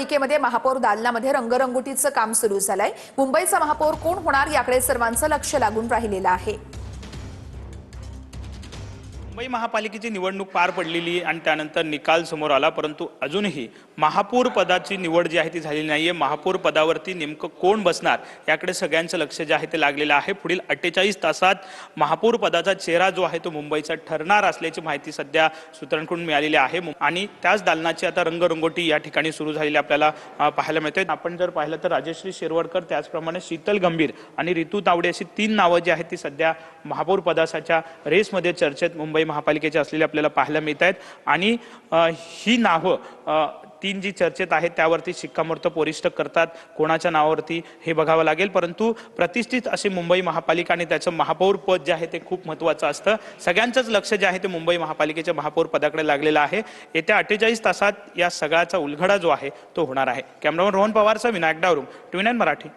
पालिकेमध्ये महापौर दालनामध्ये रंगरंगोटीचं काम सुरू झालंय। मुंबईचा महापौर कोण होणार याकडे सर्वांचं लक्ष लागून राहिलेलं आहे। मुंबई महापालिकेची निवडणूक पार पडलेली आणि त्यानंतर निकाल समोर आला, परंतु अजूनही महापौर पदाची निवड जी आहे ती झालेली नाहीये। महापौर पदावरती नेमकं कोण बसणार याकडे सगळ्यांचं लक्ष जे आहे ते लागलेलं आहे। पुढील 48 तासात महापौर पदाचा चेहरा जो आहे तो मुंबईचा ठरणार असल्याची माहिती सध्या सूत्रांकडून मिळालेली आहे आणि त्याच दालनाची आता रंगरंगोटी या ठिकाणी सुरू झालेली आपल्याला पाहायला मिळते। आपण जर पाहिलं तर राजश्री शिरवाडकर, त्याचप्रमाणे शीतल गंभीर आणि रितू तावडे अशी 3 नावं जी आहेत ती सध्या महापौर पदाच्या रेसमध्ये चर्चेत मुंबई महापालिकेचे असलेले आपल्याला पाहायला मिळत आहेत आणि ही नावं 3 जी चर्चेत आहेत त्यावरती शिक्कामोर्तब वरिष्ठ करतात। कोणाच्या नावावरती हे बघावं लागेल, परंतु प्रतिष्ठित असे मुंबई महापालिका आणि त्याचं महापौर पद जे आहे ते खूप महत्त्वाचं असतं। सगळ्यांचंच लक्ष जे आहे ते मुंबई महापालिकेच्या महापौर पदाकडे लागलेलं आहे। येत्या 48 तासात या सगळ्याचा उलगडा जो आहे तो होणार आहे। कॅमेरामन रोहन पवारचा विनायक डावरुंग, TV9 मराठी।